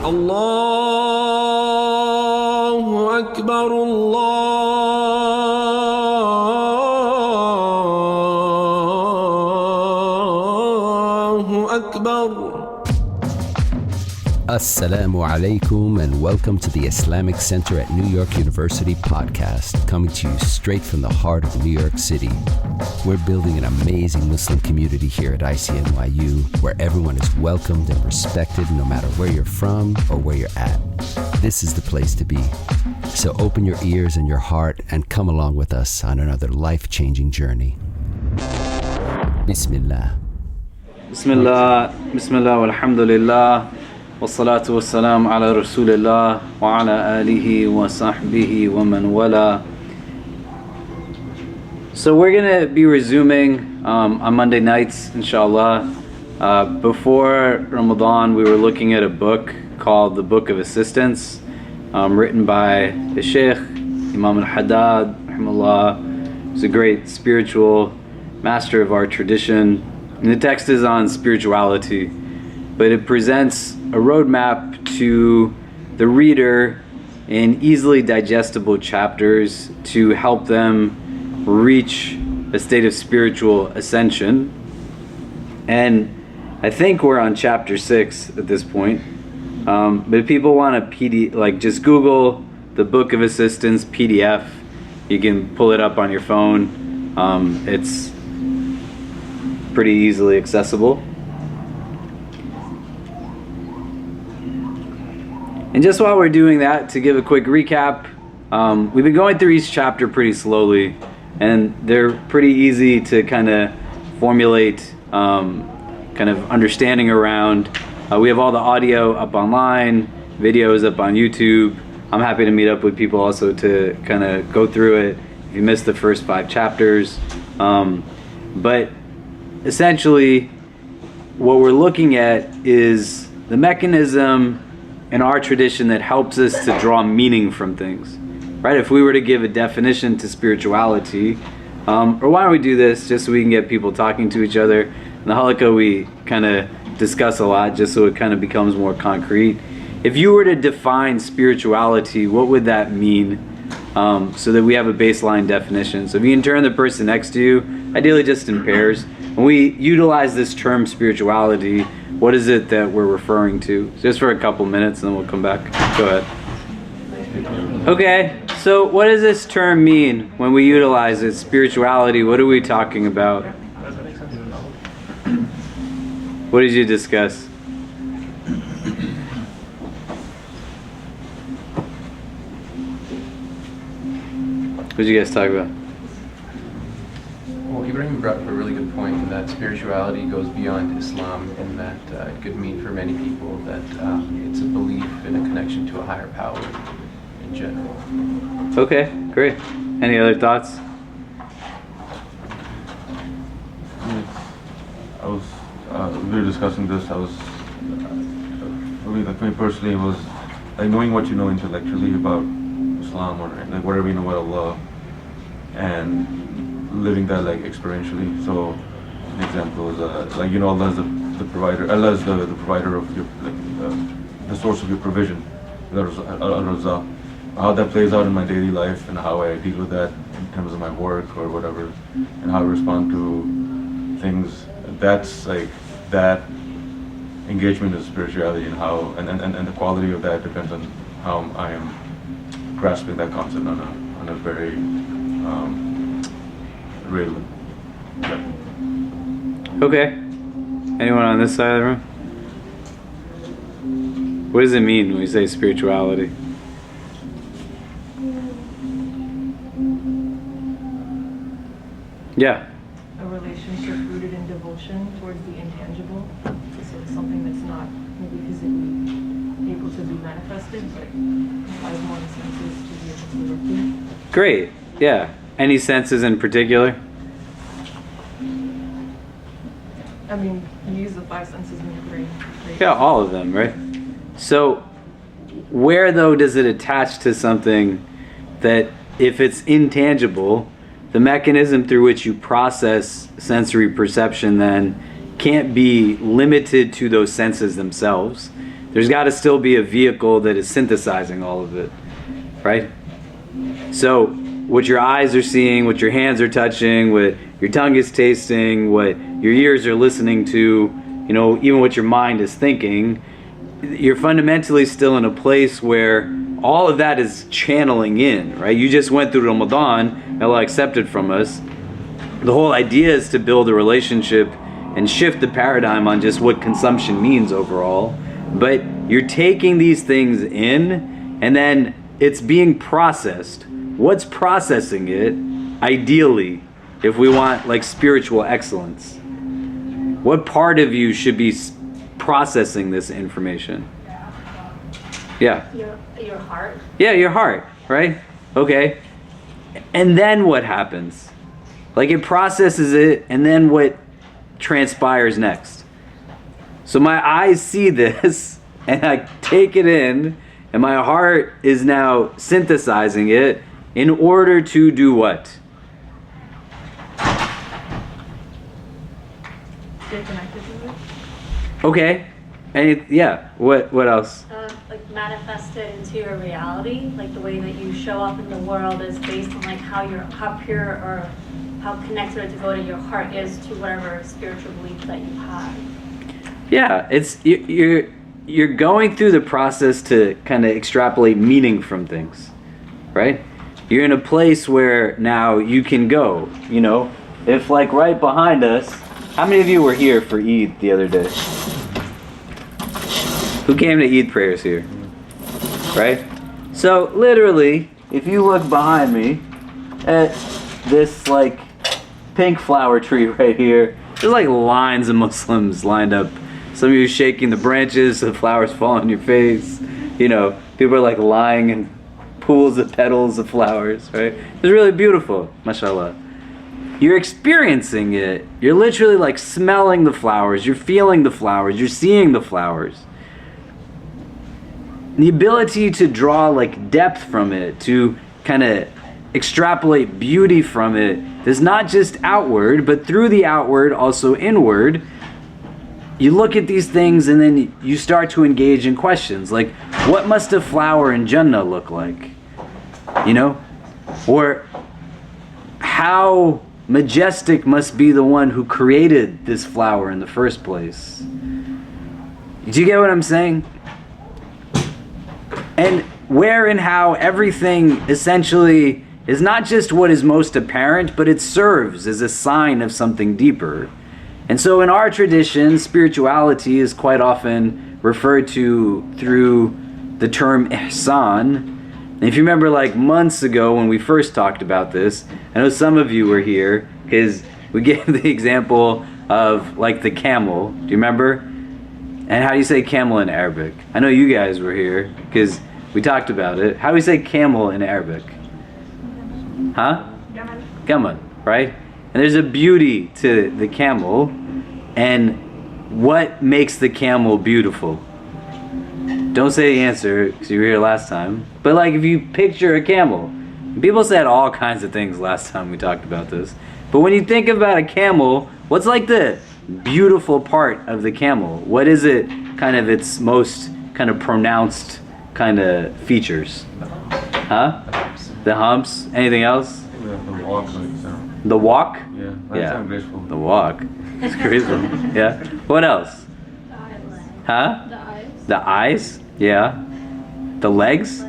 الله أكبر الله أكبر. Assalamu alaikum and welcome to the Islamic Center at New York University podcast, coming to you straight from the heart of New York City. We're building an amazing Muslim community here at ICNYU where everyone is welcomed and respected no matter where you're from or where you're at. This is the place to be. So open your ears and your heart and come along with us on another life-changing journey. Bismillah. Bismillah, Bismillah, walhamdulillah. والصلاة والسلام على رسول الله وعلى آله وصحبه ومن ولا. So we're going to be resuming on Monday nights, inshallah. Before Ramadan, we were looking at a book called The Book of Assistance, written by the Sheikh, Imam Al-Haddad, rahimahullah. He's a great spiritual master of our tradition. And the text is on spirituality, but it presents a roadmap to the reader in easily digestible chapters to help them reach a state of spiritual ascension. And I think we're on chapter 6 at this point. But if people want a PDF, just Google the Book of Assistance PDF. You can pull it up on your phone. It's pretty easily accessible. And just while we're doing that, to give a quick recap, we've been going through each chapter pretty slowly, and they're pretty easy to kind of formulate kind of understanding around. We have all the audio up online, videos up on YouTube. I'm happy to meet up with people also to kind of go through it if you missed the first 5 chapters. But essentially, what we're looking at is the mechanism in our tradition that helps us to draw meaning from things, right? If we were to give a definition to spirituality, or why don't we do this just so we can get people talking to each other. In the halaqah we kind of discuss a lot just so it kind of becomes more concrete. If you were to define spirituality, what would that mean, so that we have a baseline definition? So if you can turn the person next to you, ideally just in pairs. When we utilize this term spirituality, what is it that we're referring to? Just for a couple minutes and then we'll come back. Go ahead. Okay, so what does this term mean when we utilize it? Spirituality, what are we talking about? What did you discuss? What did you guys talk about? Well, Ibrahim brought up a really good point in that spirituality goes beyond Islam, and that it could mean for many people that it's a belief in a connection to a higher power in general. Okay, great. Any other thoughts? We were discussing this. For me personally, it was like knowing what you know intellectually about Islam or like whatever you know about Allah, and living that like experientially. So an example is Allah is the provider. Allah is the provider of your the source of your provision. How that plays out in my daily life and how I deal with that in terms of my work or whatever, and how I respond to things. That's like that engagement is spirituality, and how and the quality of that depends on how I am grasping that concept on a very real level. Okay. Anyone on this side of the room? What does it mean when we say spirituality? Yeah. A relationship rooted in devotion towards the intangible. So it's something that's not maybe physically able to be manifested, but requires more senses to be able to work with. Great. Yeah. Any senses in particular? I mean, you use the 5 senses in your brain. Right? Yeah, all of them, right? So where though does it attach to something that if it's intangible, the mechanism through which you process sensory perception then can't be limited to those senses themselves? there's got to still be a vehicle that is synthesizing all of it, right? So what your eyes are seeing, what your hands are touching, what your tongue is tasting, what your ears are listening to, even what your mind is thinking, you're fundamentally still in a place where all of that is channeling in, right? You just went through Ramadan, Allah accepted from us. The whole idea is to build a relationship and shift the paradigm on just what consumption means overall. But you're taking these things in, and then it's being processed. What's processing it, ideally, if we want like spiritual excellence? What part of you should be processing this information? Yeah. Your heart. Yeah, your heart, right? Okay. And then what happens? Like it processes it, and then what transpires next? So my eyes see this, and I take it in, and my heart is now synthesizing it in order to do what? Stay connected to it. Okay. What else? Like manifest it into your reality, like the way that you show up in the world is based on like how pure or how connected or devoted your heart is to whatever spiritual belief that you have. Yeah, it's you're going through the process to kind of extrapolate meaning from things, right? You're in a place where now you can go, if like right behind us, how many of you were here for Eid the other day? Who came to Eid prayers here? Right? So literally, if you look behind me at this like pink flower tree right here, there's like lines of Muslims lined up. Some of you shaking the branches, the flowers fall on your face. People are like lying in pools of petals of flowers, right? It's really beautiful, mashallah. You're experiencing it. You're literally like smelling the flowers. You're feeling the flowers. You're seeing the flowers. The ability to draw like depth from it, to kind of extrapolate beauty from it, is not just outward, but through the outward, also inward. You look at these things and then you start to engage in questions like, what must a flower in Jannah look like? Or how majestic must be the one who created this flower in the first place? Do you get what I'm saying? And where and how everything essentially is not just what is most apparent, but it serves as a sign of something deeper. And so in our tradition, spirituality is quite often referred to through the term ihsan. And if you remember like months ago when we first talked about this, I know some of you were here because we gave the example of like the camel. Do you remember? And how do you say camel in Arabic? I know you guys were here because we talked about it. How do we say camel in Arabic? Huh? Gamal, right? And there's a beauty to the camel. And what makes the camel beautiful? Don't say the answer because you were here last time. But like if you picture a camel, people said all kinds of things last time we talked about this. But when you think about a camel, what's like the beautiful part of the camel? What is it kind of its most kind of pronounced kind of features? Huh? The humps. Anything else? The walk, The walk? Yeah, that's sound graceful. The walk. It's graceful. Yeah. What else? The eyes. Huh? The eyes. The eyes? Yeah. The legs?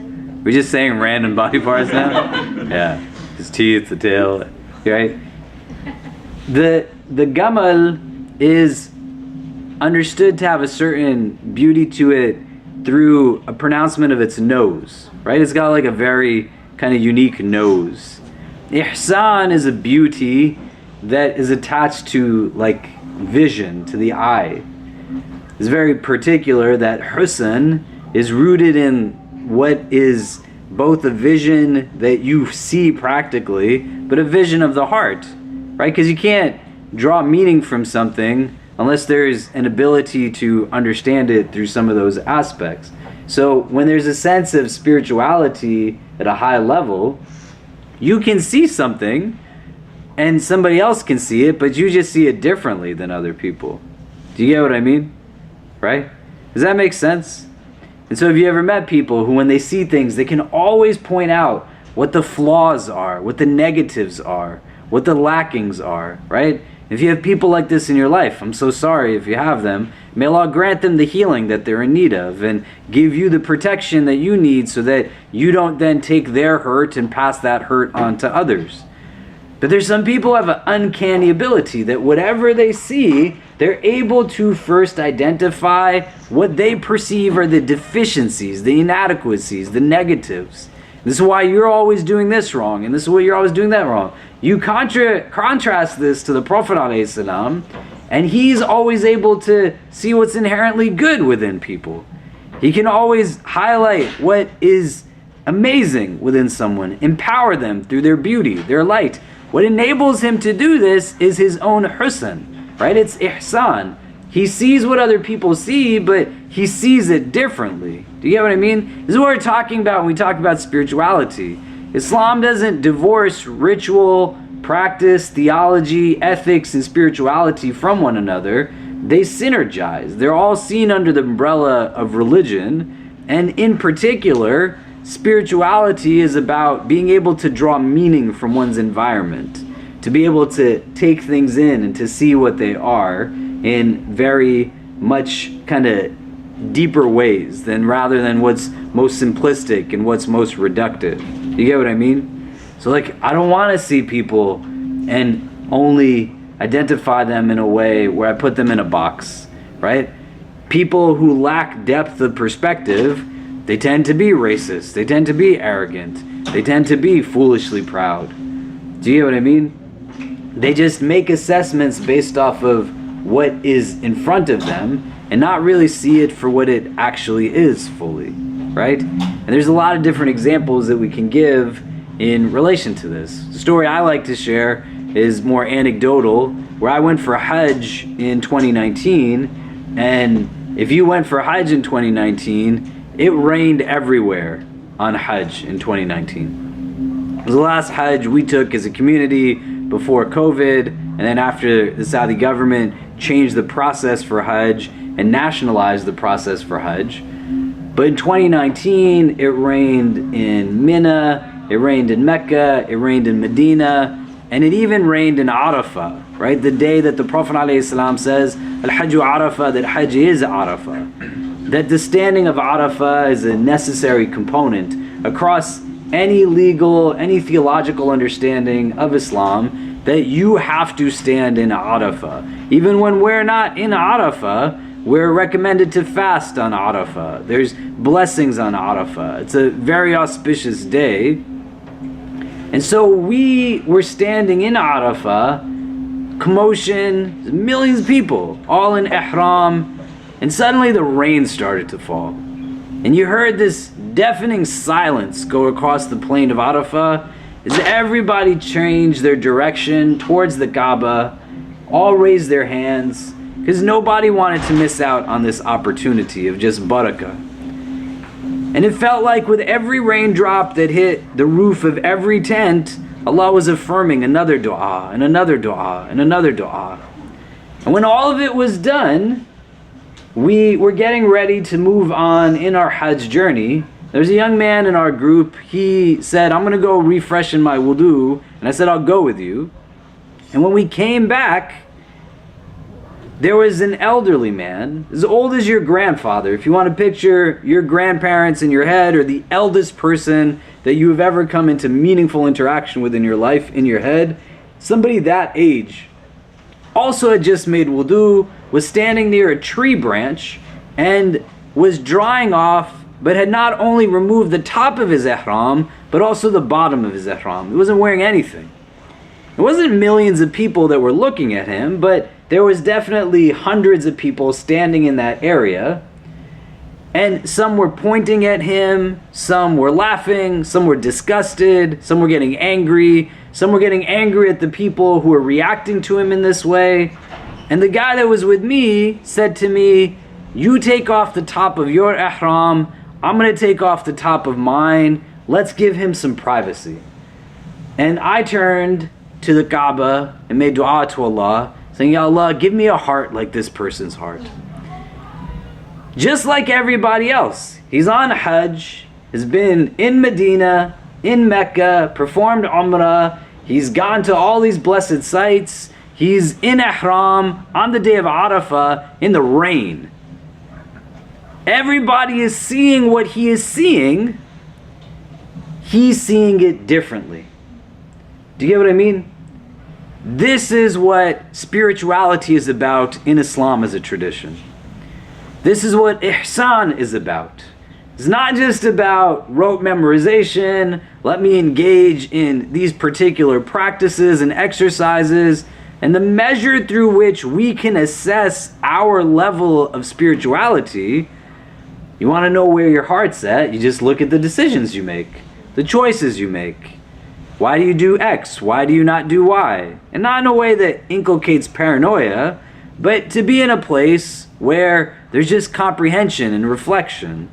We're just saying random body parts now? Yeah. His teeth, the tail. Right? The gamal is understood to have a certain beauty to it through a pronouncement of its nose. Right? It's got like a very kind of unique nose. Ihsan is a beauty that is attached to like vision, to the eye. It's very particular that husn is rooted in what is both a vision that you see practically, but a vision of the heart, right? Because you can't draw meaning from something unless there's an ability to understand it through some of those aspects. So when there's a sense of spirituality at a high level, you can see something and somebody else can see it, but you just see it differently than other people. Do you get what I mean? Right? Does that make sense? And so have you ever met people who, when they see things, they can always point out what the flaws are, what the negatives are, what the lackings are, right? If you have people like this in your life, I'm so sorry if you have them. May Allah grant them the healing that they're in need of and give you the protection that you need so that you don't then take their hurt and pass that hurt on to others. But there's some people who have an uncanny ability that whatever they see, they're able to first identify what they perceive are the deficiencies, the inadequacies, the negatives. This is why you're always doing this wrong, and this is why you're always doing that wrong. You contrast this to the Prophet ﷺ, and he's always able to see what's inherently good within people. He can always highlight what is amazing within someone, empower them through their beauty, their light. What enables him to do this is his own husn, right? It's ihsan. He sees what other people see, but he sees it differently. Do you get what I mean? This is what we're talking about when we talk about spirituality. Islam doesn't divorce ritual, practice, theology, ethics, and spirituality from one another. They synergize. They're all seen under the umbrella of religion. And in particular, spirituality is about being able to draw meaning from one's environment, to be able to take things in and to see what they are in very much kind of deeper ways than rather than what's most simplistic and what's most reductive. You get what I mean? So like, I don't want to see people and only identify them in a way where I put them in a box, right? People who lack depth of perspective, they tend to be racist, they tend to be arrogant, they tend to be foolishly proud. Do you get what I mean? They just make assessments based off of what is in front of them and not really see it for what it actually is fully, right? And there's a lot of different examples that we can give in relation to this. The story I like to share is more anecdotal, where I went for Hajj in 2019, and if you went for Hajj in 2019, it rained everywhere on Hajj in 2019. It was the last Hajj we took as a community before COVID, and then after the Saudi government changed the process for Hajj and nationalized the process for Hajj. But in 2019, it rained in Mina, it rained in Mecca, it rained in Medina, and it even rained in Arafah, right? The day that the Prophet ﷺ says, Al-Hajju Arafah, that Hajj is Arafah. That the standing of Arafah is a necessary component across any legal, any theological understanding of Islam, that you have to stand in Arafah. Even when we're not in Arafah, we're recommended to fast on Arafah. There's blessings on Arafah. It's a very auspicious day. And so we were standing in Arafah, commotion, millions of people, all in ihram, and suddenly the rain started to fall. And you heard this deafening silence go across the plain of Arafah as everybody changed their direction towards the Kaaba, all raised their hands, because nobody wanted to miss out on this opportunity of just barakah. And it felt like with every raindrop that hit the roof of every tent, Allah was affirming another dua, and another dua, and another dua. And when all of it was done, we were getting ready to move on in our Hajj journey. There was a young man in our group. He said, I'm going to go refreshen my wudu. And I said, I'll go with you. And when we came back, there was an elderly man, as old as your grandfather. If you want to picture your grandparents in your head, or the eldest person that you have ever come into meaningful interaction with in your life in your head, somebody that age also had just made wudu, was standing near a tree branch, and was drying off, but had not only removed the top of his ihram, but also the bottom of his ihram. He wasn't wearing anything. It wasn't millions of people that were looking at him, but there was definitely hundreds of people standing in that area. And some were pointing at him, some were laughing, some were disgusted, some were getting angry, some were getting angry at the people who were reacting to him in this way. And the guy that was with me said to me, you take off the top of your ihram, I'm going to take off the top of mine, let's give him some privacy. And I turned to the Kaaba and made dua to Allah, saying, Ya Allah, give me a heart like this person's heart. just like everybody else. He's on Hajj, has been in Medina, in Mecca, performed Umrah, he's gone to all these blessed sites, he's in Ihram on the day of Arafah in the rain. Everybody is seeing what he is seeing. He's seeing it differently. Do you get what I mean? This is what spirituality is about in Islam as a tradition. This is what ihsan is about. It's not just about rote memorization, let me engage in these particular practices and exercises, and the measure through which we can assess our level of spirituality. You want to know where your heart's at, you just look at the decisions you make, the choices you make. Why do you do X? Why do you not do Y? And not in a way that inculcates paranoia, but to be in a place where there's just comprehension and reflection,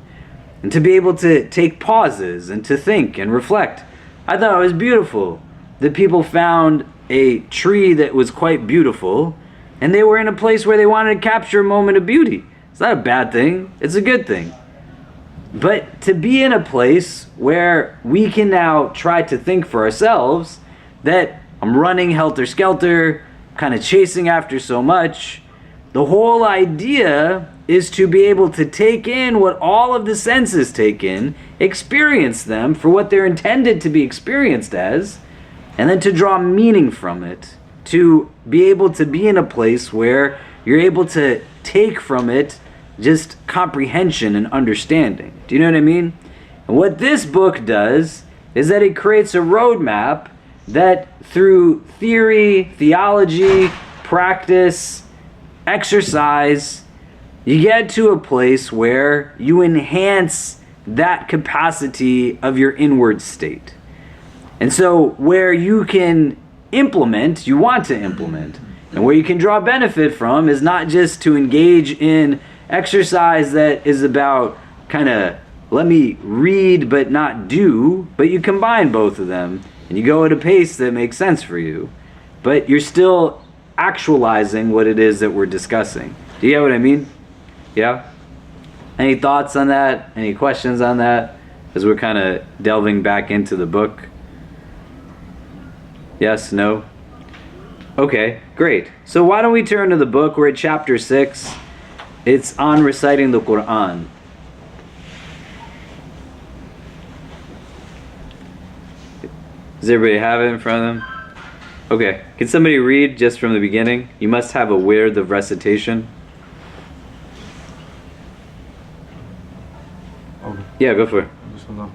and to be able to take pauses and to think and reflect. I thought it was beautiful that people found a tree that was quite beautiful, and they were in a place where they wanted to capture a moment of beauty. It's not a bad thing, it's a good thing. But to be in a place where we can now try to think for ourselves that I'm running helter-skelter, kind of chasing after so much, the whole idea is to be able to take in what all of the senses take in, experience them for what they're intended to be experienced as, and then to draw meaning from it, to be able to be in a place where you're able to take from it just comprehension and understanding. Do you know what I mean? And what this book does is that it creates a roadmap that through theory, theology, practice, exercise, you get to a place where you enhance that capacity of your inward state. And so where you can implement, you want to implement, and where you can draw benefit from is not just to engage in exercise that is about kind of let me read but not do, but you combine both of them and you go at a pace that makes sense for you, but you're still actualizing what it is that we're discussing. Do you get what I mean? Yeah? Any thoughts on that? Any questions on that as we're kind of delving back into the book? Yes? No? Okay, great. So why don't we turn to the book? We're at chapter 6. It's on reciting the Quran. Does everybody have it in front of them? Okay. Can somebody read just from the beginning? You must have a wird of recitation. Okay. Yeah, go for it. Bismillah.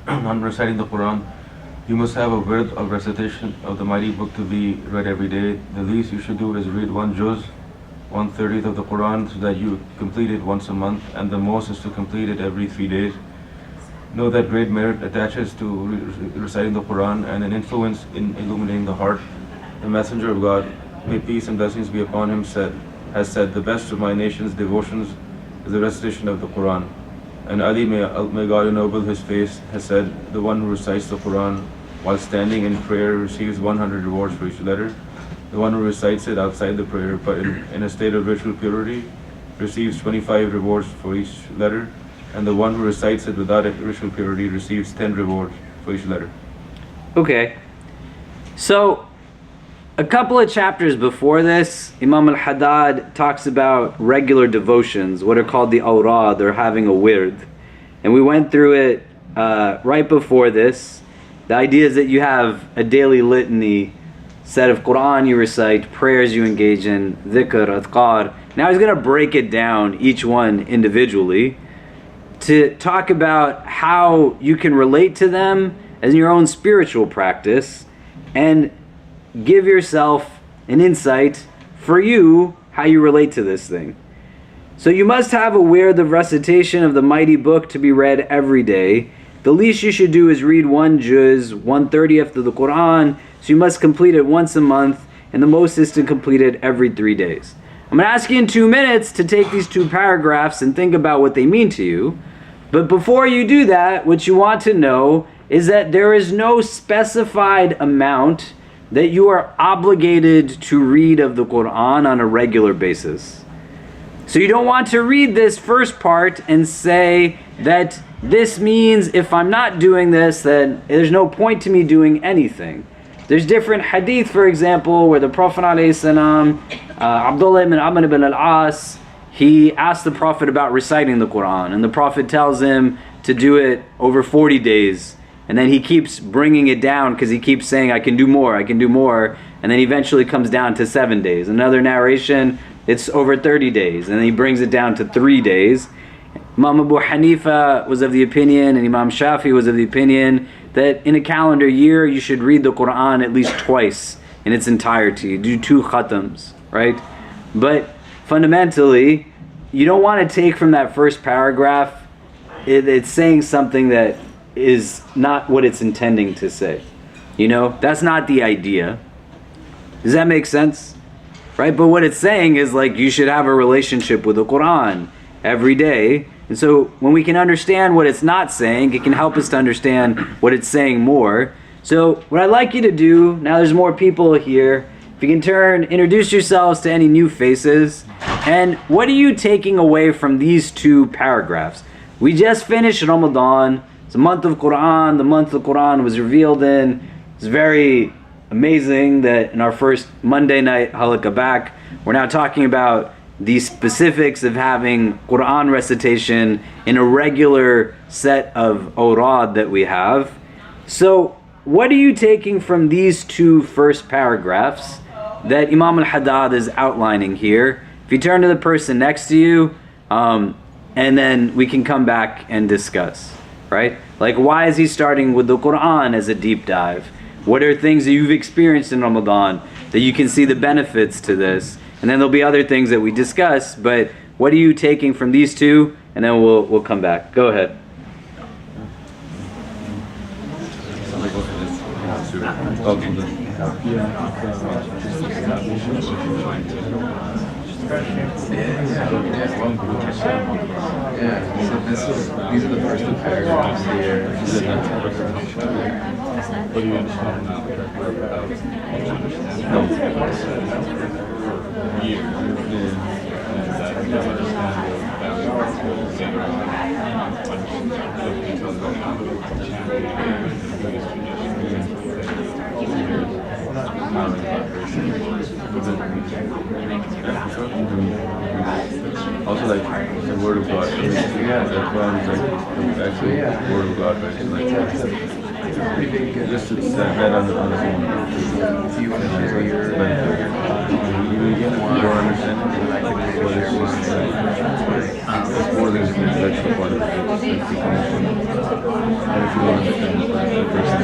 I'm reciting the Quran. You must have a wird of recitation of the mighty book to be read every day. The least you should do is read one juz, 1/30th of the Quran, so that you complete it once a month, and the most is to complete it every 3 days. Know that great merit attaches to reciting the Quran and an influence in illuminating the heart. The Messenger of God, may peace and blessings be upon him, has said, the best of my nation's devotions is the recitation of the Quran. And Ali, may God ennoble his face, has said, the one who recites the Quran while standing in prayer receives 100 rewards for each letter. The one who recites it outside the prayer but in a state of ritual purity receives 25 rewards for each letter. And the one who recites it without ritual purity receives 10 rewards for each letter. Okay. So, a couple of chapters before this, Imam al-Haddad talks about regular devotions, what are called the awrad, or having a wird. And we went through it right before this. The idea is that you have a daily litany, set of Quran you recite, prayers you engage in, dhikr, adhkar. Now he's going to break it down, each one individually, to talk about how you can relate to them as your own spiritual practice and give yourself an insight for you how you relate to this thing. So you must have a wird of recitation of the mighty book to be read every day. The least you should do is read one juz, 1/30th of the Quran, so you must complete it once a month, and the most is to complete it every 3 days. I'm going to ask you in 2 minutes to take these 2 paragraphs and think about what they mean to you. But before you do that, what you want to know is that there is no specified amount that you are obligated to read of the Quran on a regular basis. So you don't want to read this first part and say that this means if I'm not doing this, then there's no point to me doing anything. There's different hadith, for example, where the Prophet ﷺ, Abdullah ibn Amr ibn al-As, he asked the Prophet about reciting the Quran, and the Prophet tells him to do it over 40 days. And then he keeps bringing it down because he keeps saying, I can do more, I can do more. And then eventually comes down to 7 days. Another narration, it's over 30 days. And then he brings it down to 3 days. Imam Abu Hanifa was of the opinion, and Imam Shafi was of the opinion, that in a calendar year you should read the Quran at least twice in its entirety. Do 2 khatams, right? But fundamentally, you don't want to take from that first paragraph, it's saying something that is not what it's intending to say. You know, that's not the idea. Does that make sense? Right? But what it's saying is like you should have a relationship with the Quran every day. And so when we can understand what it's not saying, it can help us to understand what it's saying more. So what I'd like you to do, now there's more people here, if you can introduce yourselves to any new faces. And what are you taking away from these 2 paragraphs? We just finished Ramadan. It's a month of Quran. The month of Quran was revealed in. It's very amazing that in our first Monday night halaqah back, we're now talking about the specifics of having Quran recitation in a regular set of awrad that we have. So what are you taking from these 2 first paragraphs that Imam al-Haddad is outlining here? If you turn to the person next to you, and then we can come back and discuss, right? Like, why is he starting with the Quran as a deep dive? What are things that you've experienced in Ramadan that you can see the benefits to this? And then there'll be other things that we discuss, but what are you taking from these 2? And then we'll come back. Go ahead. So these are the first 2 paragraphs here. What do you understand now? Also, like the word of God. That's why I'm like, actually, the word of God, right? Just to set that on its own. Do you want to share your You don't understand what it's just it's more than just an intellectual part of it. And if you don't understand the person,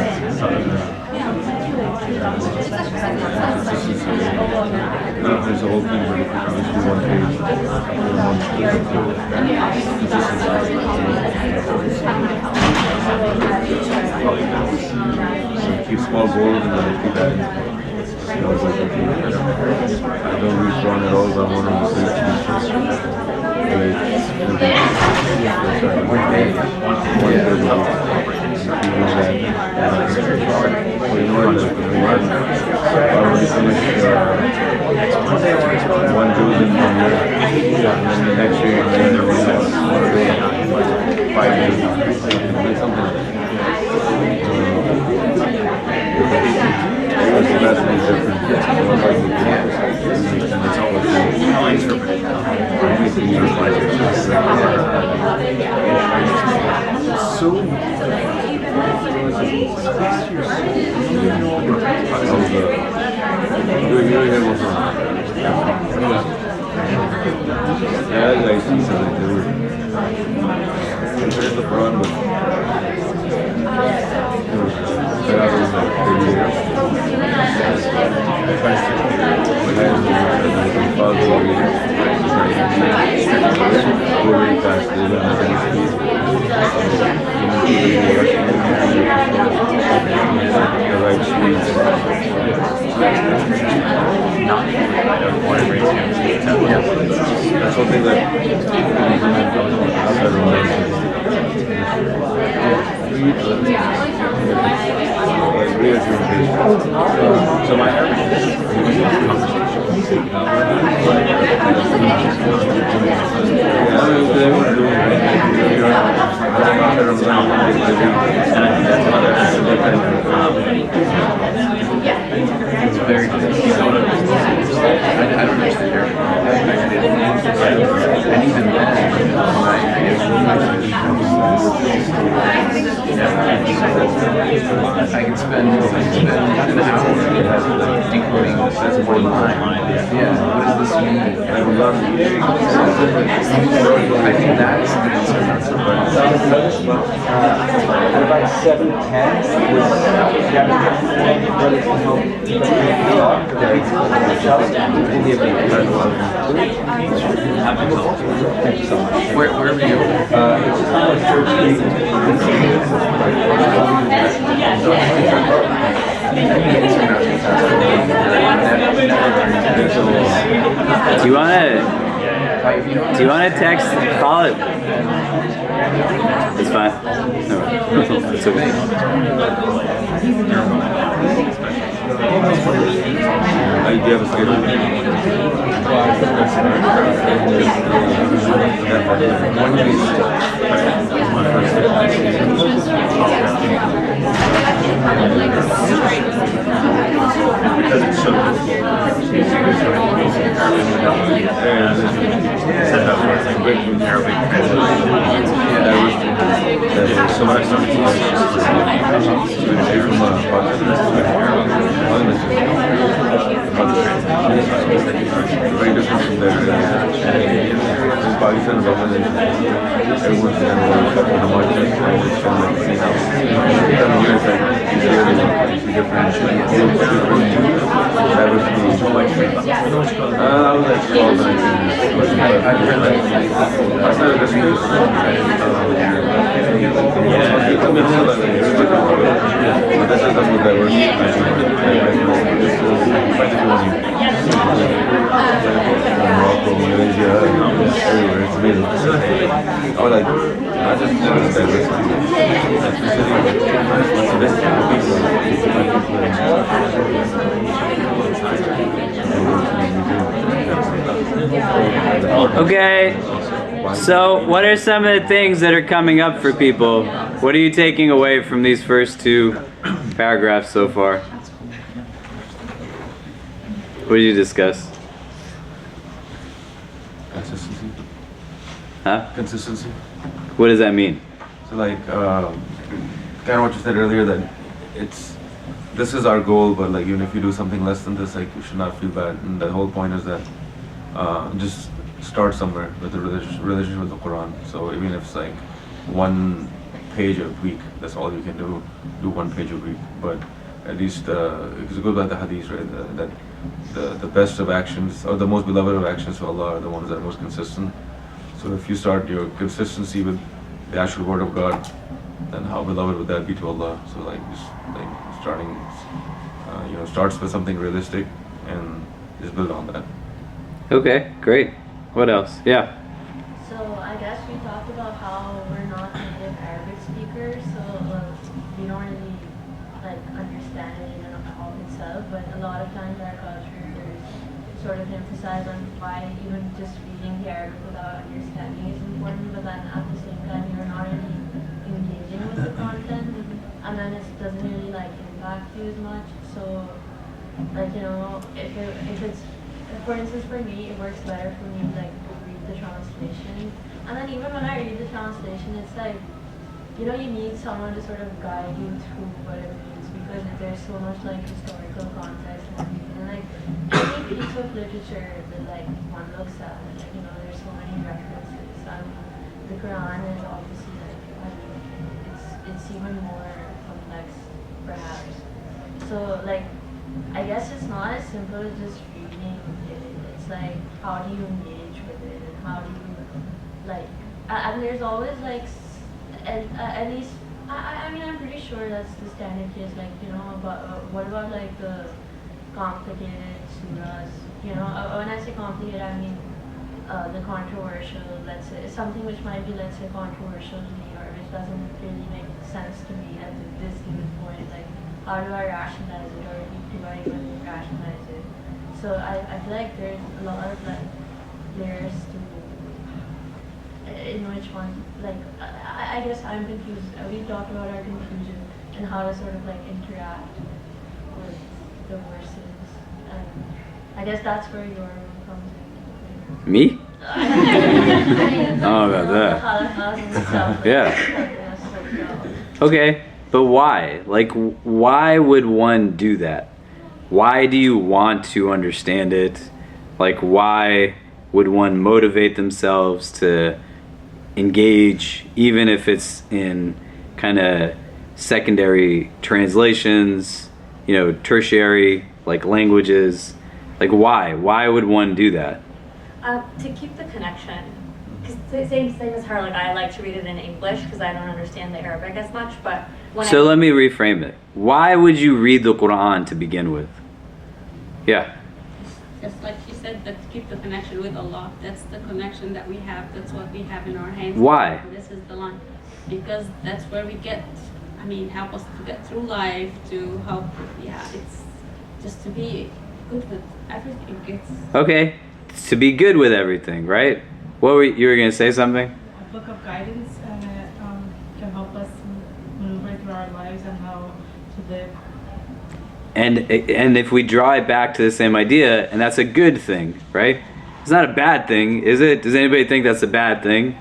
there's a whole thing where if you do 1 page, so keep small goals and then keep that in. I don't read Quran at all, but I want to say I already finished 1 juz in 1 year, and then the next year there was 5 days, something like that. That's no different. How I interpret it. Yeah, I see something. There's the Quran, but that's one thing that so my average It's very difficult. I don't understand your and even then, I can spend an hour decoding this as one line. Yeah, what does this mean? And I would love to. I think that's the concern. At about 7:10, Where are you? Do you wanna text Khalid? It's fine. No, it's okay. I do have a schedule. Because it's so set up with like Arabic translation. So when I started to very different from there. In Pakistan, everyone's kind of homogenous and it's kind of like, you know, here it's like different diversity. I was like small but I've heard like outside of this news, but this is the most diverse Morocco, Malaysia, everywhere, it's amazing. I was like, I just want diversity. Okay, so what are some of the things that are coming up for people? What are you taking away from these first two paragraphs so far? What did you discuss? Consistency. Huh? Consistency. What does that mean? So like, kind of what you said earlier, that this is our goal, but like even if you do something less than this, like you should not feel bad. And the whole point is that just start somewhere with the relationship with the Quran. So even if it's like 1 page a week, that's all you can do. Do 1 page a week, but at least because it goes by the hadith, right? That the best of actions, or the most beloved of actions to Allah, are the ones that are most consistent. So if you start your consistency with the actual word of God, then how beloved would that be to Allah? So like just like starting, starts with something realistic and just build on that. Okay, great. What else? Yeah. So I guess we talked about how we're not native Arabic speakers, so we don't really like understand it in and of itself. But a lot of times our culture is sort of emphasize on why even just reading the Arabic without understanding is important. But then at the same time, you're not really engaging with the content, and then it doesn't really like impact you as much. So like if it's for instance, for me, it works better for me like read the translation, and then even when I read the translation, it's like, you need someone to sort of guide you through what it means, because there's so much like historical context and everything. And like any piece of literature that like one looks at, like there's so many references, and the Quran is obviously like it's even more complex, perhaps. So like I guess it's not as simple as just reading it. It's like, how do you engage with it, and how do you like? And there's always like, at least I mean I'm pretty sure that's the standard case. Like but what about like the complicated surahs? When I say complicated, I mean the controversial. Let's say something which might be, let's say, controversial to me, or which doesn't really make sense to me at this given point. Like, how do I rationalize it, or do I even rationalize it? So I feel like there's a lot of like theirs to, in which one, like, I guess I'm confused. We talked about our confusion and how to sort of like interact with the verses. And I guess that's where your comes in. Me? Oh, about that. Yeah. Okay, but why? Like, why would one do that? Why do you want to understand it? Like, why would one motivate themselves to engage, even if it's in kind of secondary translations, tertiary, like languages? Like, why? Why would one do that? To keep the connection. Because same thing as her, like I like to read it in English because I don't understand the Arabic as much, but let me reframe it. Why would you read the Quran to begin with? Yeah. Just like she said, that to keep the connection with Allah. That's the connection that we have. That's what we have in our hands. Why? This is the line. Because that's where we get, help us to get through life, to help, it's just to be good with everything. It's Okay. To be good with everything, right? You were going to say something? A book of guidance, and it can help us maneuver through our lives and how to live. And if we draw it back to the same idea, and that's a good thing, right? It's not a bad thing, is it? Does anybody think that's a bad thing?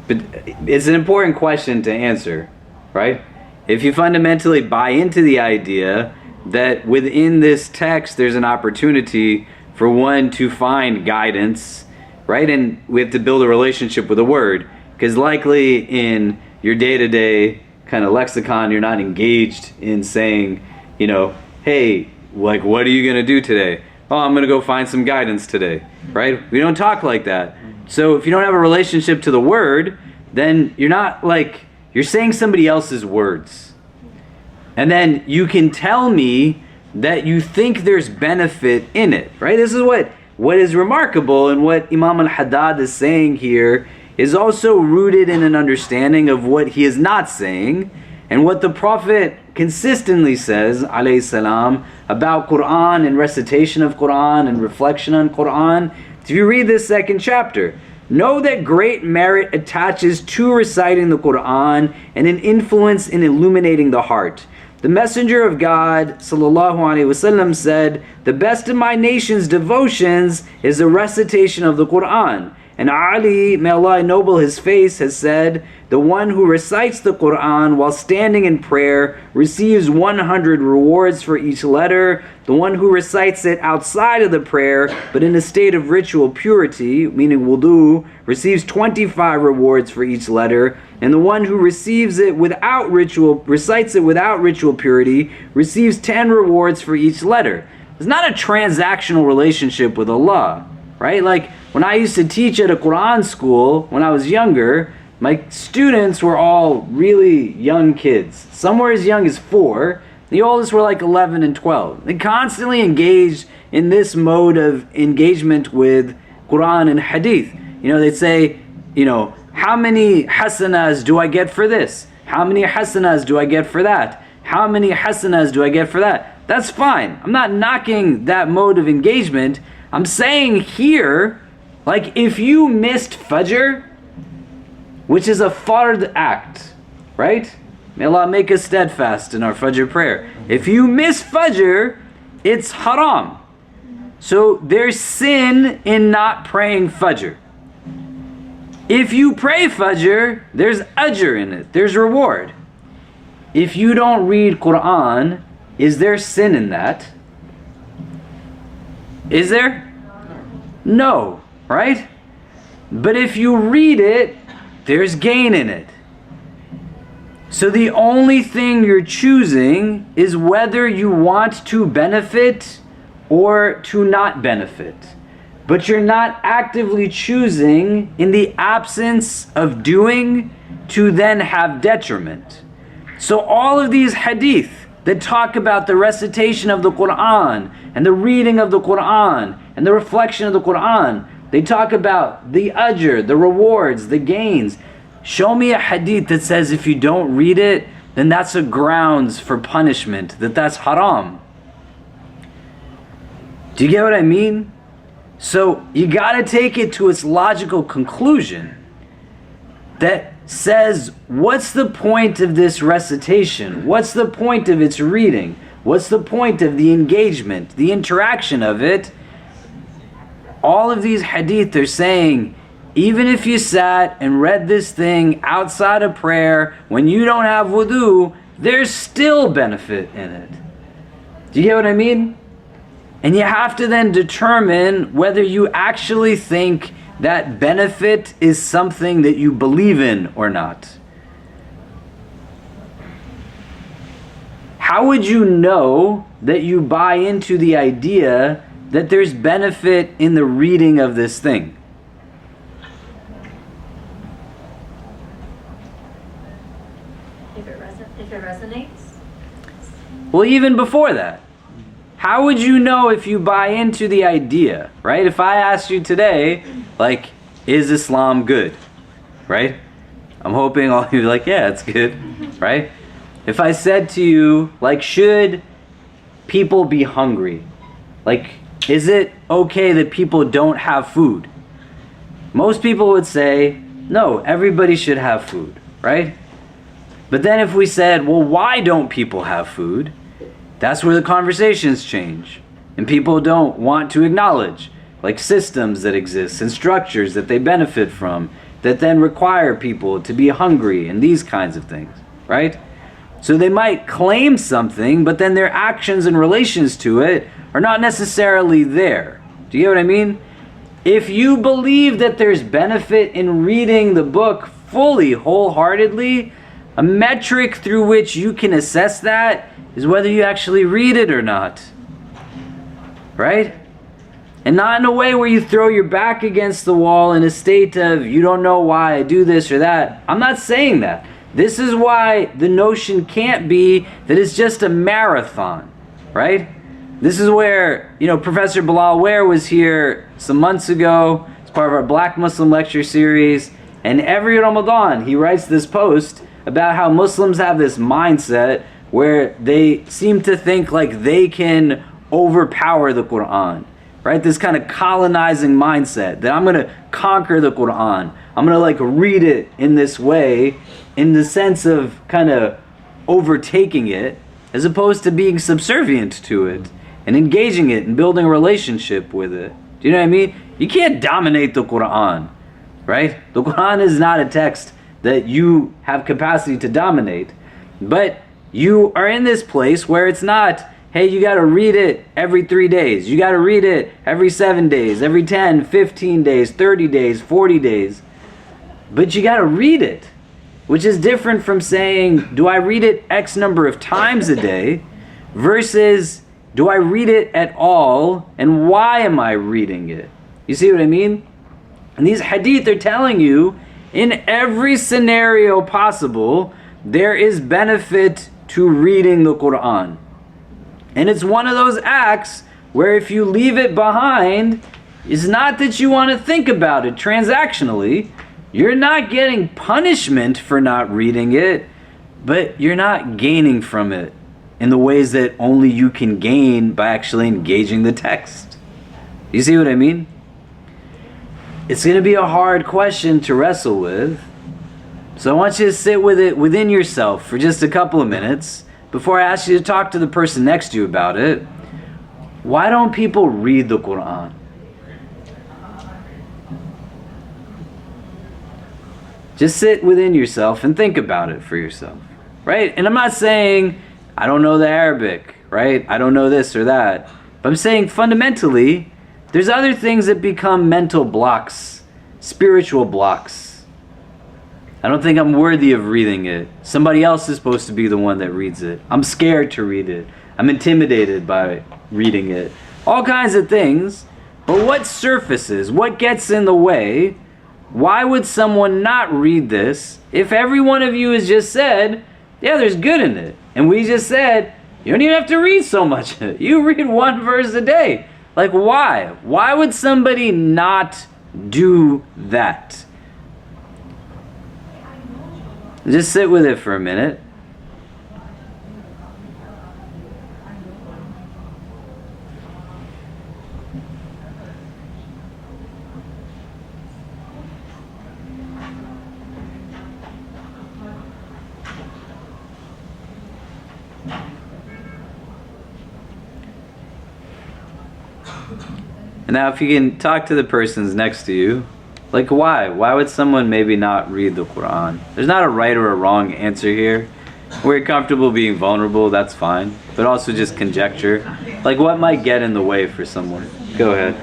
But it's an important question to answer, right? If you fundamentally buy into the idea that within this text there's an opportunity for one to find guidance, right? And we have to build a relationship with the word, because likely in your day-to-day kind of lexicon, you're not engaged in saying, hey, like, what are you going to do today? Oh, I'm going to go find some guidance today, right? We don't talk like that. So if you don't have a relationship to the word, then you're saying somebody else's words. And then you can tell me that you think there's benefit in it, right? This is what is remarkable, and what Imam al-Haddad is saying here is also rooted in an understanding of what he is not saying, and what the Prophet consistently says, alayhi salam, about Quran and recitation of Quran and reflection on Quran. If you read this second chapter, know that great merit attaches to reciting the Quran and an influence in illuminating the heart. The Messenger of God, sallallahu alaihi wasallam, said, "The best of my nation's devotions is the recitation of the Quran." And Ali, may Allah ennoble his face, has said, "The one who recites the Quran while standing in prayer receives 100 rewards for each letter. The one who recites it outside of the prayer, but in a state of ritual purity, meaning wudu, receives 25 rewards for each letter. And the one who recites it without ritual purity, receives 10 rewards for each letter." It's not a transactional relationship with Allah, right? Like, when I used to teach at a Quran school when I was younger, my students were all really young kids. Some were as young as 4. The oldest were like 11 and 12. They constantly engaged in this mode of engagement with Quran and Hadith. They'd say, how many hasanas do I get for this? How many hasanas do I get for that? How many hasanas do I get for that? That's fine. I'm not knocking that mode of engagement. I'm saying here, like, if you missed Fajr, which is a fard act, right? May Allah make us steadfast in our Fajr prayer. If you miss Fajr, it's haram. So there's sin in not praying Fajr. If you pray Fajr, there's ajr in it. There's reward. If you don't read Quran, is there sin in that? Is there? No, right? But if you read it, there's gain in it. So the only thing you're choosing is whether you want to benefit or to not benefit. But you're not actively choosing, in the absence of doing, to then have detriment. So all of these hadith that talk about the recitation of the Quran and the reading of the Quran and the reflection of the Quran, they talk about the ajr, the rewards, the gains. Show me a hadith that says if you don't read it, then that's a grounds for punishment, that's haram. Do you get what I mean? So you got to take it to its logical conclusion that says, what's the point of this recitation? What's the point of its reading? What's the point of the engagement, the interaction of it? All of these hadith are saying, even if you sat and read this thing outside of prayer when you don't have wudu, there's still benefit in it. Do you get what I mean? And you have to then determine whether you actually think that benefit is something that you believe in or not. How would you know that you buy into the idea that there's benefit in the reading of this thing? If it resonates? Well, even before that, how would you know if you buy into the idea, right? If I asked you today, like, is Islam good, right? I'm hoping all of you are like, yeah, it's good, right? If I said to you, like, should people be hungry? Like, is it okay that people don't have food? Most people would say, no, everybody should have food, right? But then if we said, well, why don't people have food? That's where the conversations change. And people don't want to acknowledge, like, systems that exist and structures that they benefit from that then require people to be hungry and these kinds of things, right? So they might claim something, but then their actions and relations to it are not necessarily there. Do you get what I mean? If you believe that there's benefit in reading the book fully, wholeheartedly, a metric through which you can assess that is whether you actually read it or not. Right? And not in a way where you throw your back against the wall in a state of, you don't know why I do this or that. I'm not saying that. This is why the notion can't be that it's just a marathon. Right? This is where, Professor Bilal Ware was here some months ago as part of our Black Muslim lecture series. And every Ramadan, he writes this post about how Muslims have this mindset where they seem to think like they can overpower the Quran, right? This kind of colonizing mindset that I'm going to conquer the Quran. I'm going to read it in this way, in the sense of kind of overtaking it, as opposed to being subservient to it and engaging it and building a relationship with it. Do you know what I mean? You can't dominate the Quran, right? The Quran is not a text that you have capacity to dominate, but you are in this place where it's not, hey, you got to read it every 3 days. You got to read it every 7 days, every 10, 15 days, 30 days, 40 days. But you got to read it, which is different from saying, do I read it X number of times a day versus do I read it at all and why am I reading it? You see what I mean? And these hadith are telling you in every scenario possible, there is benefit to reading the Quran. And it's one of those acts where if you leave it behind, it's not that you want to think about it transactionally. You're not getting punishment for not reading it, but you're not gaining from it in the ways that only you can gain by actually engaging the text. You see what I mean? It's going to be a hard question to wrestle with. So I want you to sit with it within yourself for just a couple of minutes before I ask you to talk to the person next to you about it. Why don't people read the Quran? Just sit within yourself and think about it for yourself, right? And I'm not saying I don't know the Arabic, right? I don't know this or that. But I'm saying fundamentally, there's other things that become mental blocks, spiritual blocks. I don't think I'm worthy of reading it. Somebody else is supposed to be the one that reads it. I'm scared to read it. I'm intimidated by reading it. All kinds of things. But what surfaces? What gets in the way? Why would someone not read this if every one of you has just said, yeah, there's good in it. And we just said, you don't even have to read so much. You read one verse a day. Like, why? Why would somebody not do that? Just sit with it for a minute. And now if you can talk to the persons next to you, like why? Why would someone maybe not read the Quran? There's not a right or a wrong answer here. We're comfortable being vulnerable, that's fine. But also just conjecture. Like what might get in the way for someone? Go ahead.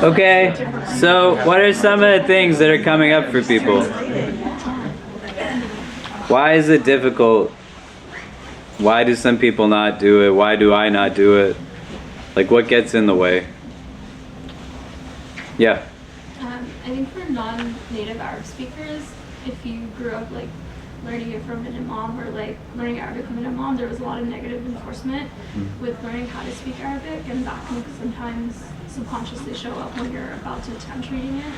Okay, so what are some of the things that are coming up for people? Why is it difficult? Why do some people not do it? Why do I not do it? Like what gets in the way? Yeah. I think for non-native Arab speakers, if you grew up like learning it from an imam or like learning Arabic from an imam, there was a lot of negative enforcement with learning how to speak Arabic, and that can sometimes subconsciously show up when you're about to attempt reading it.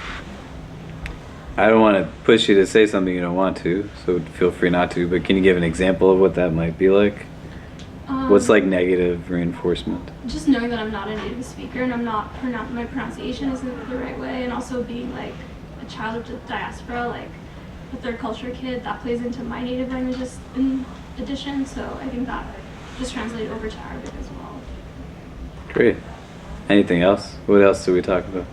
I don't want to push you to say something you don't want to, so feel free not to, but can you give an example of what that might be like? What's like negative reinforcement? Just knowing that I'm not a native speaker and my pronunciation isn't the right way, and also being like a child of the diaspora, like a third culture kid, that plays into my native languages in addition, so I think that just translated over to Arabic as well. Great. Anything else? What else did we talk about?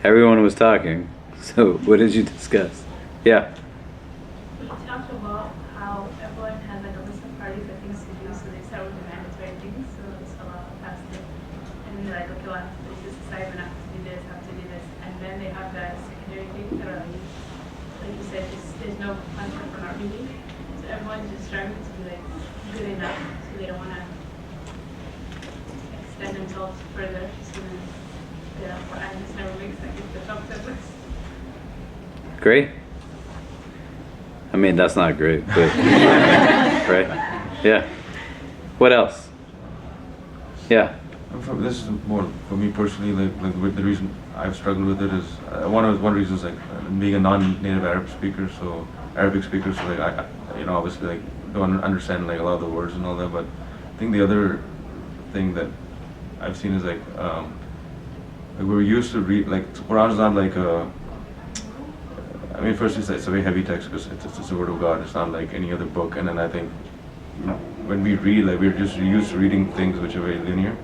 Everyone was talking, so what did you discuss? Yeah. We talked about how everyone has like a list of parties of things to do, so they start with the mandatory things, so it's a lot of fasting, and then they're like, okay, well, I have to finish this assignment, I have to do this, I have to do this, and then they have that secondary thing that are like you said, there's no concept for not reading, so everyone's just striving to be like good enough, so they don't want to extend themselves further, so then I just never makes like the top 10 list. Great. I mean, that's not great, but right? Yeah. What else? Yeah. This is more for me personally. Like the reason I've struggled with it is one reason is like being a non-native Arab speaker, so Arabic speaker. So like I obviously like don't understand like a lot of the words and all that. But I think the other thing that I've seen is like we're used to read like Quran is not like a. I mean, first it's a very heavy text because it's the word of God. It's not like any other book. And then I think when we read, like we're just used to reading things which are very linear,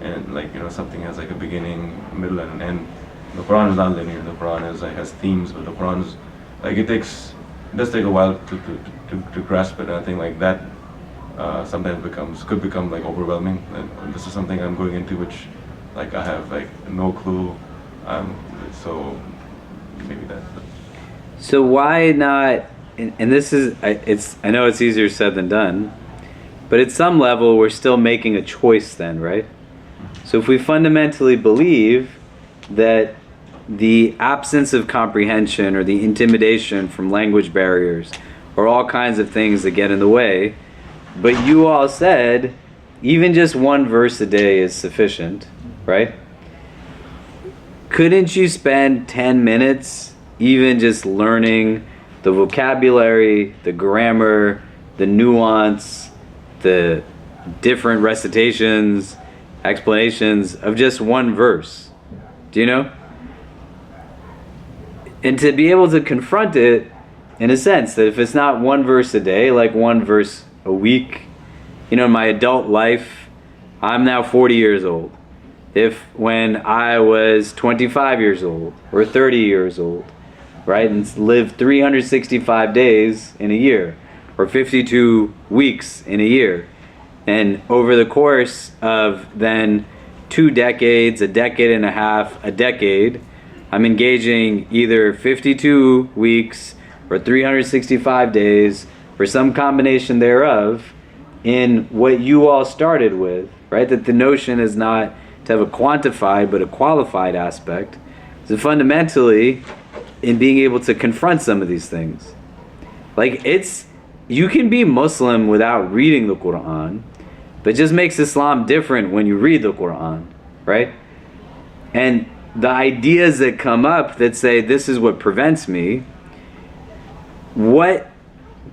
and like something has like a beginning, middle, and an end. The Quran is not linear. The Quran is like has themes, but the Quran is like it does take a while to grasp it. And I think like that sometimes could become like overwhelming. And this is something I'm going into which like I have like no clue. So maybe that. So why not? And this is I know it's easier said than done, but at some level we're still making a choice then, right? So if we fundamentally believe that the absence of comprehension or the intimidation from language barriers or all kinds of things that get in the way, but you all said even just one verse a day is sufficient, right? Couldn't you spend 10 minutes even just learning the vocabulary, the grammar, the nuance, the different recitations, explanations of just one verse? Do you know? And to be able to confront it in a sense that if it's not one verse a day, like one verse a week, in my adult life, I'm now 40 years old. If when I was 25 years old or 30 years old, right, and lived 365 days in a year or 52 weeks in a year, and over the course of then 2 decades, a decade and a half, a decade, I'm engaging either 52 weeks or 365 days or some combination thereof in what you all started with, right? That the notion is not to have a quantified but a qualified aspect. So fundamentally, in being able to confront some of these things. Like you can be Muslim without reading the Quran, but it just makes Islam different when you read the Quran, right? And the ideas that come up that say this is what prevents me, what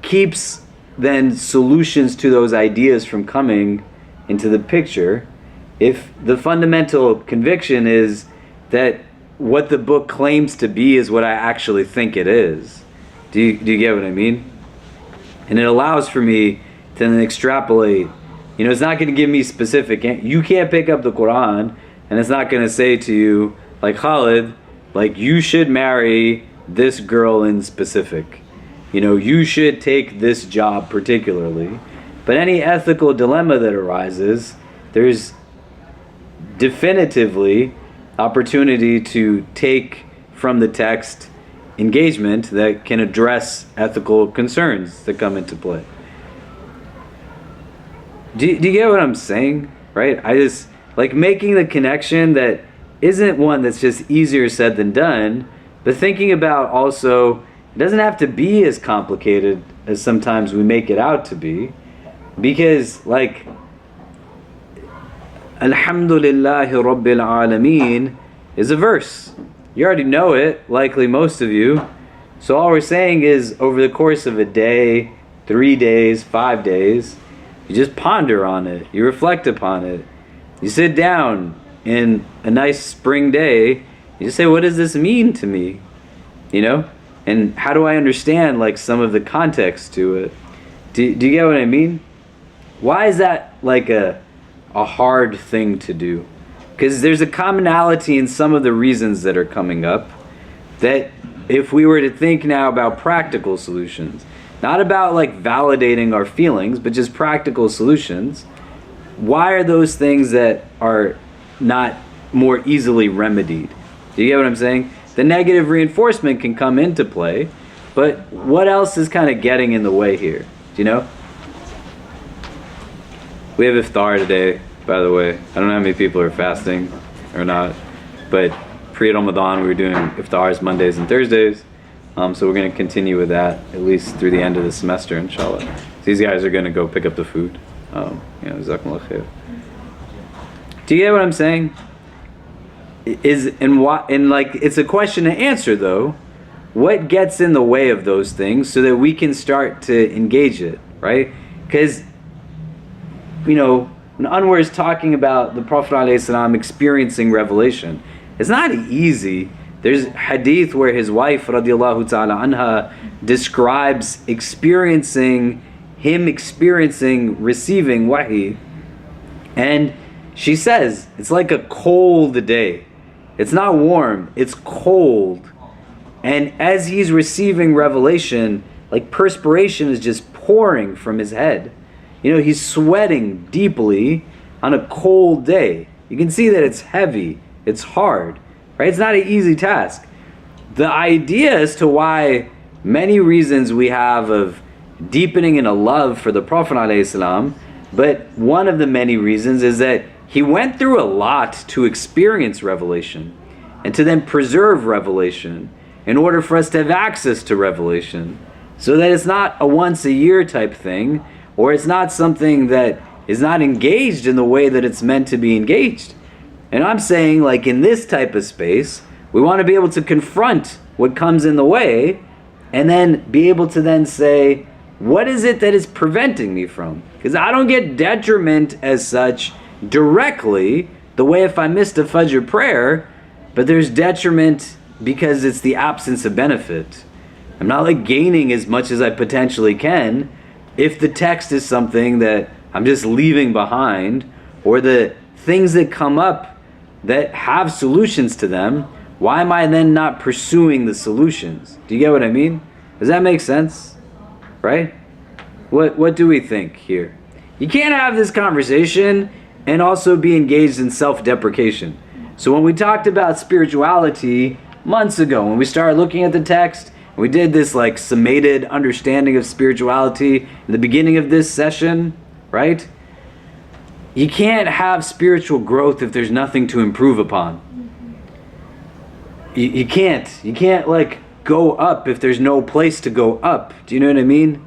keeps then solutions to those ideas from coming into the picture if the fundamental conviction is that what the book claims to be is what I actually think it is? Do you get what I mean? And it allows for me to then extrapolate You know, it's not going to give me specific. You can't pick up the Quran, and it's not going to say to you, like Khalid, like you should marry this girl in specific. You know, you should take this job particularly. But any ethical dilemma that arises, there's definitively opportunity to take from the text engagement that can address ethical concerns that come into play. Do you get what I'm saying? Right? I just like making the connection that isn't one that's just easier said than done, but thinking about also it doesn't have to be as complicated as sometimes we make it out to be, because like Alhamdulillahi Rabbil Alameen is a verse. You already know it, likely most of you. So all we're saying is over the course of a day, 3 days, 5 days, you just ponder on it. You reflect upon it. You sit down in a nice spring day. You just say, what does this mean to me? You know? And how do I understand like some of the context to it? Do you get what I mean? Why is that like a hard thing to do? Because there's a commonality in some of the reasons that are coming up that if we were to think now about practical solutions, not about like validating our feelings, but just practical solutions, why are those things that are not more easily remedied? Do you get what I'm saying? The negative reinforcement can come into play, but what else is kind of getting in the way here? Do you know? We have iftar today, by the way. I don't know how many people are fasting or not, but pre-Ramadan we were doing iftars Mondays and Thursdays. So we're going to continue with that at least through the end of the semester, inshallah. So these guys are going to go pick up the food. Jazakumullah khair. Do you get what I'm saying? It's a question to answer though. What gets in the way of those things so that we can start to engage it, right? Because, you know, when Anwar is talking about the Prophet ﷺ experiencing revelation, it's not easy. There's hadith where his wife radiallahu ta'ala anha describes receiving wahi, and she says it's like a cold day. It's not warm, it's cold. And as he's receiving revelation, like perspiration is just pouring from his head. You know, he's sweating deeply on a cold day. You can see that it's heavy, it's hard, right? It's not an easy task. The idea as to why many reasons we have of deepening in a love for the Prophet ﷺ, but one of the many reasons is that he went through a lot to experience revelation and to then preserve revelation in order for us to have access to revelation, so that it's not a once a year type thing, or it's not something that is not engaged in the way that it's meant to be engaged. And I'm saying, like in this type of space, we want to be able to confront what comes in the way and then be able to then say, what is it that is preventing me from? Because I don't get detriment as such directly, the way if I missed a Fajr prayer, but there's detriment because it's the absence of benefit. I'm not like gaining as much as I potentially can if the text is something that I'm just leaving behind, or the things that come up that have solutions to them, why am I then not pursuing the solutions? Do you get what I mean? Does that make sense? Right? What do we think here? You can't have this conversation and also be engaged in self-deprecation. So when we talked about spirituality months ago, when we started looking at the text, we did this like summated understanding of spirituality in the beginning of this session, right? You can't have spiritual growth if there's nothing to improve upon. You can't like go up if there's no place to go up. Do you know what I mean?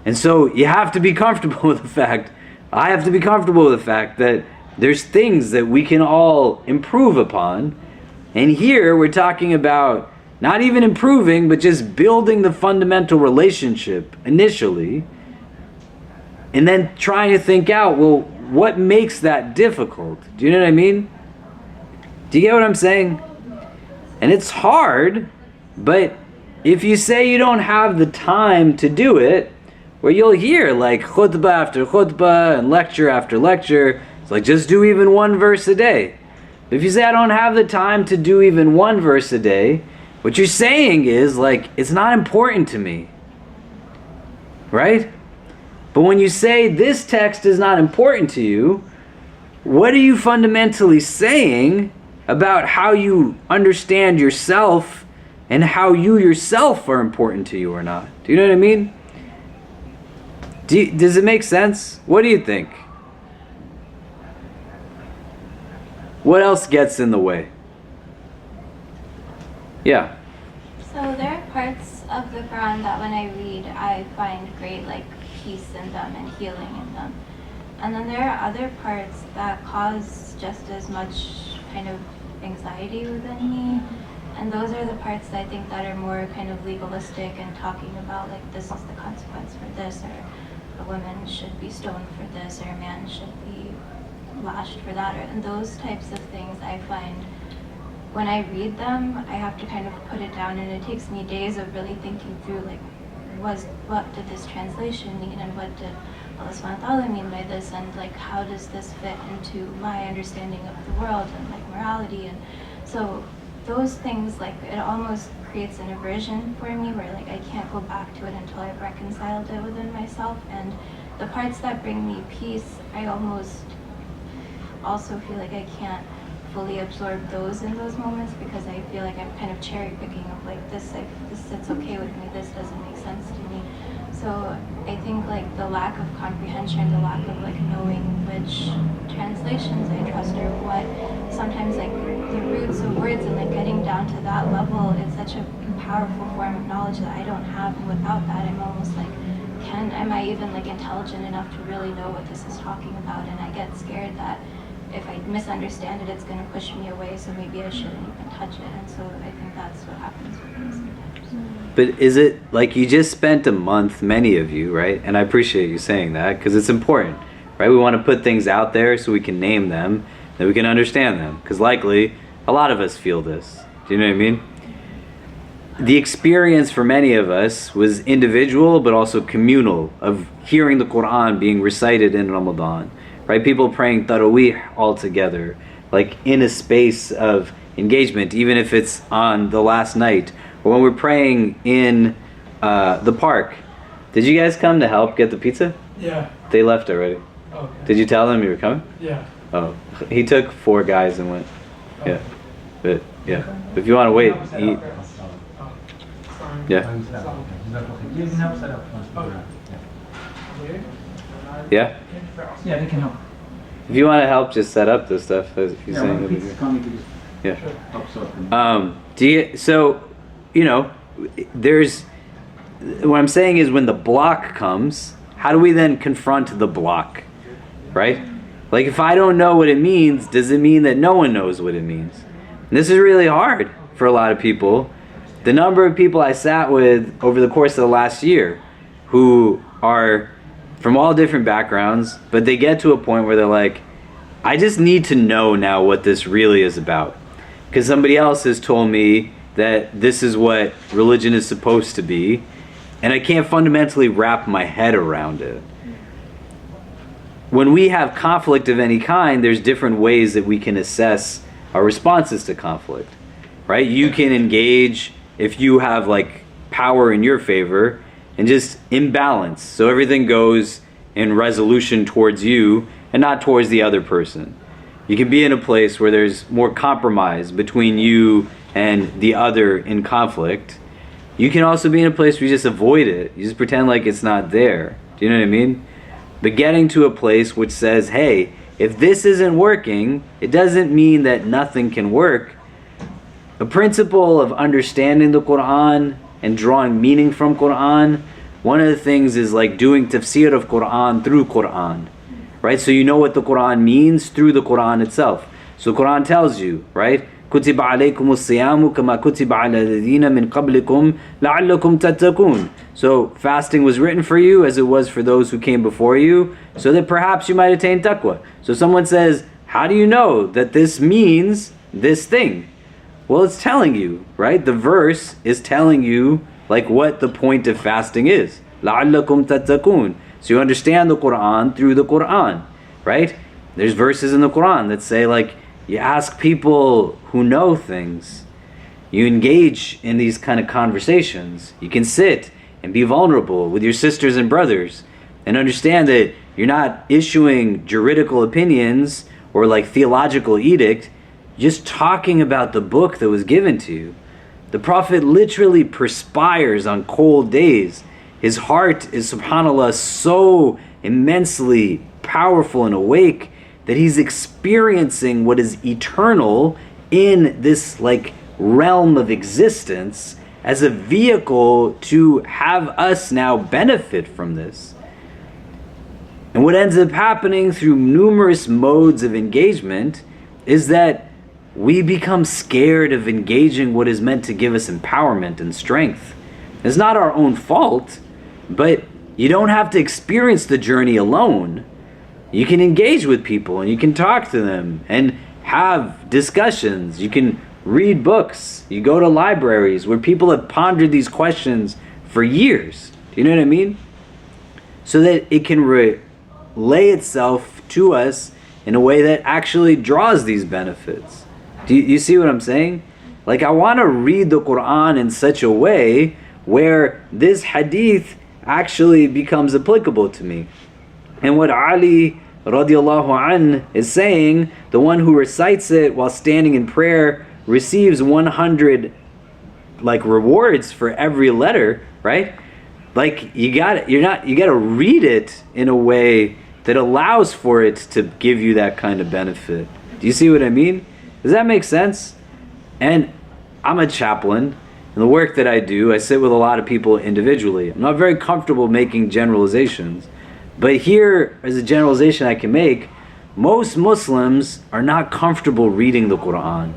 And so you have to be comfortable with the fact, I have to be comfortable with the fact that there's things that we can all improve upon. And here we're talking about not even improving, but just building the fundamental relationship initially, and then trying to think out, well, what makes that difficult? Do you know what I mean? Do you get what I'm saying? And it's hard, but if you say you don't have the time to do it, where you'll hear like khutbah after khutbah and lecture after lecture. It's like, just do even one verse a day. If you say, I don't have the time to do even one verse a day, what you're saying is like, it's not important to me. Right? But when you say this text is not important to you, what are you fundamentally saying about how you understand yourself and how you yourself are important to you or not? Do you know what I mean? Does it make sense? What do you think? What else gets in the way? Yeah. So there are parts of the Quran that when I read, I find great like peace in them and healing in them. And then there are other parts that cause just as much kind of anxiety within me. And those are the parts that I think that are more kind of legalistic and talking about like this is the consequence for this, or a woman should be stoned for this, or a man should be lashed for that, and those types of things I find when I read them, I have to kind of put it down, and it takes me days of really thinking through like what did this translation mean, and what did Allah subhanahu wa ta'ala mean by this, and like how does this fit into my understanding of the world and like morality. And so those things, like it almost creates an aversion for me where like I can't go back to it until I've reconciled it within myself. And the parts that bring me peace, I almost also feel like I can't fully absorb those in those moments, because I feel like I'm kind of cherry picking of like this sits okay with me, this doesn't make sense to me. So I think like the lack of comprehension, the lack of like knowing which translations I trust or what, sometimes like the roots of words and like getting down to that level, it's such a powerful form of knowledge that I don't have, and without that I'm almost like, am I even like intelligent enough to really know what this is talking about? And I get scared that if I misunderstand it, it's going to push me away, so maybe I shouldn't even touch it. And so I think that's what happens with me sometimes. But is it like you just spent a month, many of you, right? And I appreciate you saying that, because it's important, right? We want to put things out there so we can name them, that we can understand them, because likely a lot of us feel this. Do you know what I mean? The experience for many of us was individual but also communal, of hearing the Quran being recited in Ramadan. Right, people praying Taraweeh all together, like in a space of engagement, even if it's on the last night, or when we're praying in the park. Did you guys come to help get the pizza? Yeah. They left already. Okay. Did you tell them you were coming? Yeah. Oh, he took 4 guys and went. Yeah, but yeah. If you want to wait, eat. Yeah. Yeah? Yeah, they can help. If you want to help, just set up this stuff. As he's saying. Yeah. There's what I'm saying is when the block comes, how do we then confront the block? Right? Like if I don't know what it means, does it mean that no one knows what it means? And this is really hard for a lot of people. The number of people I sat with over the course of the last year who are from all different backgrounds, but they get to a point where they're like, I just need to know now what this really is about. Because somebody else has told me that this is what religion is supposed to be, and I can't fundamentally wrap my head around it. When we have conflict of any kind, there's different ways that we can assess our responses to conflict, right? You can engage if you have like power in your favor and just imbalance, so everything goes in resolution towards you and not towards the other person. You can be in a place where there's more compromise between you and the other in conflict. You can also be in a place where you just avoid it. You just pretend like it's not there. Do you know what I mean? But getting to a place which says, hey, if this isn't working, it doesn't mean that nothing can work. The principle of understanding the Quran and drawing meaning from Quran, one of the things is like doing tafsir of Quran through Quran, right? So you know what the Quran means through the Quran itself. So Quran tells you, right? كُتِبَ عَلَيْكُمُ الصِّيَامُ كَمَا كُتِبَ عَلَى الَّذِينَ مِنْ قَبْلِكُمْ لَعَلَّكُمْ تَتَّقُونَ. So fasting was written for you as it was for those who came before you, so that perhaps you might attain taqwa. So someone says, how do you know that this means this thing? Well, it's telling you, right? The verse is telling you like what the point of fasting is. لَعَلَّكُمْ تَتَّقُونَ. So you understand the Quran through the Quran, right? There's verses in the Quran that say, like, you ask people who know things. You engage in these kind of conversations. You can sit and be vulnerable with your sisters and brothers and understand that you're not issuing juridical opinions or like theological edict, just talking about the book that was given to you. The Prophet literally perspires on cold days. His heart is, subhanAllah, so immensely powerful and awake that he's experiencing what is eternal in this like realm of existence as a vehicle to have us now benefit from this. And what ends up happening through numerous modes of engagement is that we become scared of engaging what is meant to give us empowerment and strength. It's not our own fault, but you don't have to experience the journey alone. You can engage with people and you can talk to them and have discussions. You can read books. You go to libraries where people have pondered these questions for years. Do you know what I mean? So that it can relay itself to us in a way that actually draws these benefits. Do you see what I'm saying? Like, I want to read the Quran in such a way where this hadith actually becomes applicable to me. And what Ali radiallahu an is saying, the one who recites it while standing in prayer receives 100 like rewards for every letter, right? Like, you gotta read it in a way that allows for it to give you that kind of benefit. Do you see what I mean? Does that make sense? And I'm a chaplain. In the work that I do, I sit with a lot of people individually. I'm not very comfortable making generalizations, but here is a generalization I can make. Most Muslims are not comfortable reading the Quran.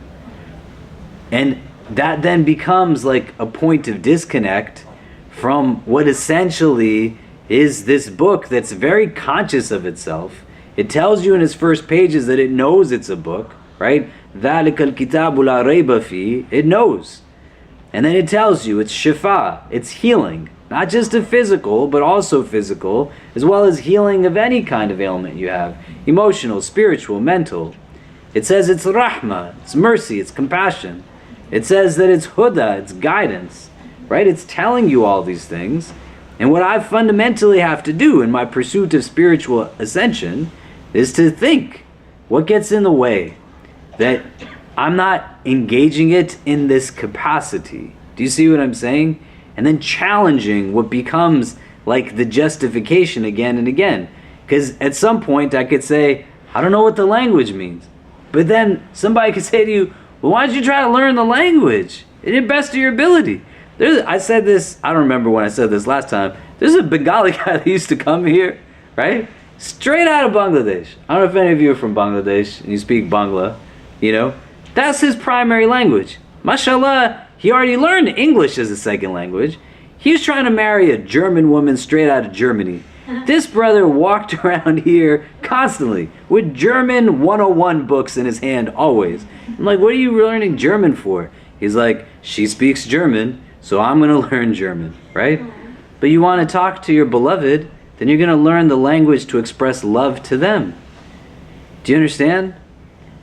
And that then becomes like a point of disconnect from what essentially is this book that's very conscious of itself. It tells you in its first pages that it knows it's a book, right? ذَلِكَ الْكِتَابُ لَا رَيْبَ فِيهِ. It knows. And then it tells you it's shifa, it's healing. Not just a physical, but also physical, as well as healing of any kind of ailment you have. Emotional, spiritual, mental. It says it's rahmah, it's mercy, it's compassion. It says that it's huda, it's guidance. Right? It's telling you all these things. And what I fundamentally have to do in my pursuit of spiritual ascension is to think, what gets in the way? That I'm not engaging it in this capacity. Do you see what I'm saying? And then challenging what becomes like the justification again and again. Because at some point I could say, I don't know what the language means. But then somebody could say to you, well, why don't you try to learn the language? To the best of your ability. I said this, I don't remember when I said this last time. There's a Bengali guy that used to come here, right? Straight out of Bangladesh. I don't know if any of you are from Bangladesh and you speak Bangla, you know. That's his primary language. Mashallah, he already learned English as a second language. He was trying to marry a German woman straight out of Germany. This brother walked around here constantly with German 101 books in his hand always. I'm like, what are you learning German for? He's like, she speaks German, so I'm going to learn German, right? But you want to talk to your beloved, then you're going to learn the language to express love to them. Do you understand?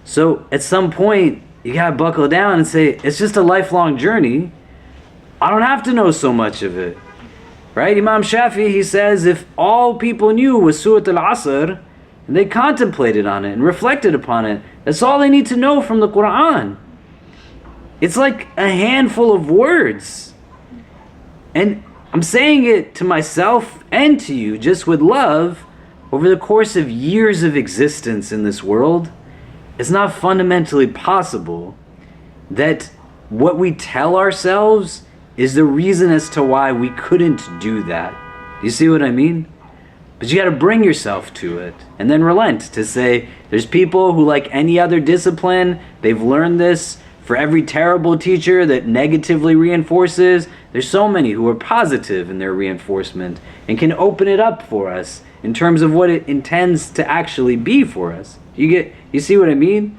So at some point, you got to buckle down and say, it's just a lifelong journey. I don't have to know so much of it. Right? Imam Shafi, he says, if all people knew was Surat al-Asr, and they contemplated on it and reflected upon it, that's all they need to know from the Quran. It's like a handful of words. And I'm saying it to myself and to you, just with love, over the course of years of existence in this world. It's not fundamentally possible that what we tell ourselves is the reason as to why we couldn't do that. You see what I mean? But you got to bring yourself to it and then relent to say, there's people who, like any other discipline, they've learned this. For every terrible teacher that negatively reinforces, there's so many who are positive in their reinforcement and can open it up for us in terms of what it intends to actually be for us. You see what I mean?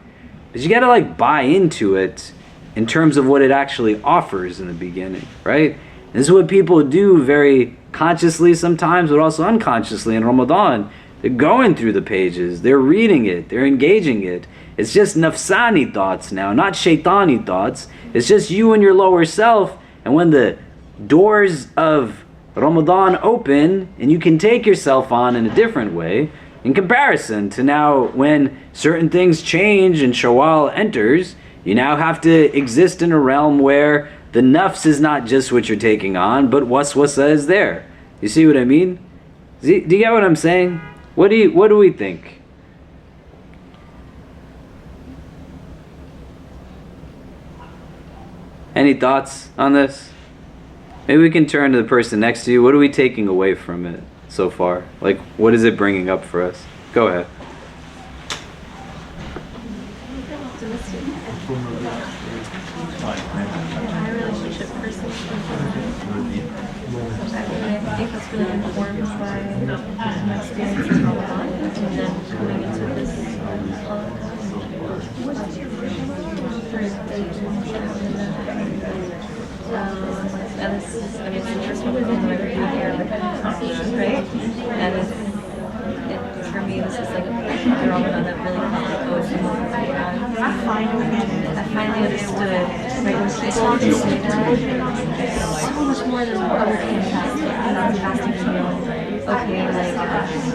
But you got to like buy into it in terms of what it actually offers in the beginning, right? This is what people do very consciously sometimes, but also unconsciously in Ramadan. They're going through the pages, they're reading it, they're engaging it. It's just nafsani thoughts now, not shaitani thoughts. It's just you and your lower self. And when the doors of Ramadan open and you can take yourself on in a different way, in comparison to now when certain things change and Shawwal enters, you now have to exist in a realm where the nafs is not just what you're taking on, but waswasa is there. You see what I mean? Do you get what I'm saying? What do we think? Any thoughts on this? Maybe we can turn to the person next to you. What are we taking away from it so far? Like, what is it bringing up for us? Go ahead. My relationship person, I think that's really informed by my experience in Ramadan and then coming into this and this is, I mean, it's the first one that I've ever been here, right? And it's for me, this is like a Ramadan that really felt like I finally understood, right, when people just say that so much more than other things fasting to me. Okay, like,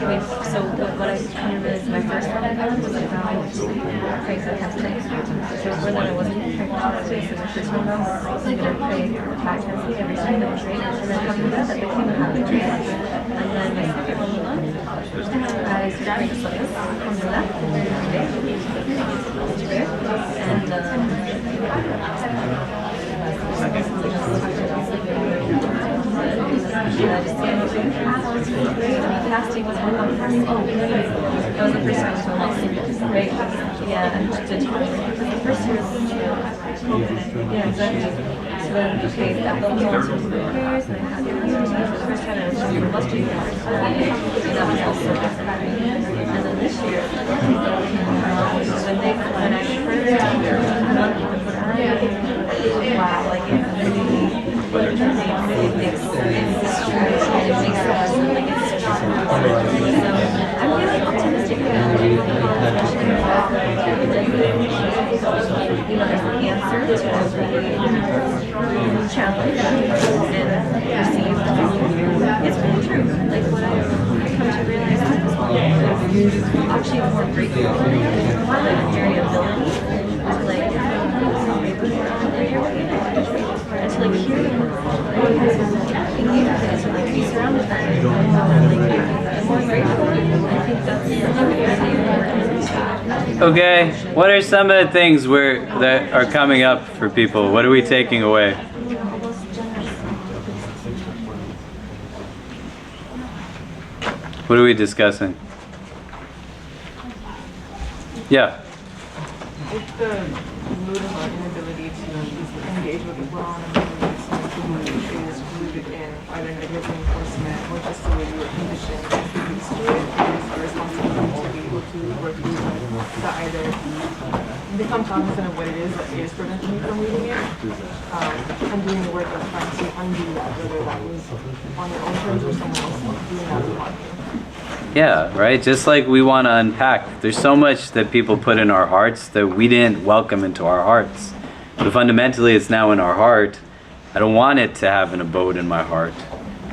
wait, so what I kind of realized my first Ramadan was about praying for testing. So before that I wasn't praying for testing, so my first Ramadan was going to pray for testing every time that was right, and then after that became a habit. And then my second Ramadan, I started praying for this, alhamdulillah, every day, fasting was one of them. Oh, that was the first time I told myself, right? Yeah, and the first year was yeah, exactly. So then, okay, I felt all sorts of prayers, and I had the first time I was in the masjid, and that was also and then this year, when I heard the Quran, wow, like it really makes sense. I'm really optimistic about it. There's an answer to every challenge and received. It's really true. Like what I've come to realize is actually more grateful for like variability, like and to like hear them engage with it, to like be surrounded by it, like I'm more grateful. I think that's Okay, what are some of the things that are coming up for people? What are we taking away? What are we discussing? Yeah. It's the mood of our inability to engage with the Quran and who is rooted in either negative reinforcement or just the way we were conditioned to be used to it. It is our responsibility to be able to work through to either become cognizant of what it is that is preventing you from reading it, and doing the work of trying to undo that, whether that was on your own terms or someone else doing that upon you. Yeah, right? Just like we want to unpack. There's so much that people put in our hearts that we didn't welcome into our hearts. But fundamentally, it's now in our heart. I don't want it to have an abode in my heart,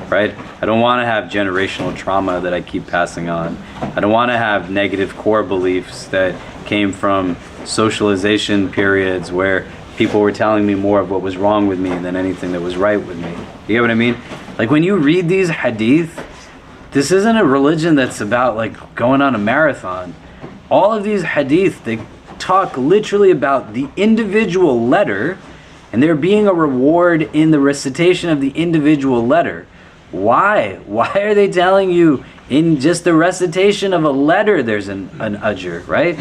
right? I don't want to have generational trauma that I keep passing on. I don't want to have negative core beliefs that came from socialization periods where people were telling me more of what was wrong with me than anything that was right with me. You get what I mean? Like when you read these hadith, this isn't a religion that's about like going on a marathon. All of these hadith, they talk literally about the individual letter and there being a reward in the recitation of the individual letter. Why? Why are they telling you in just the recitation of a letter there's an ajr, right?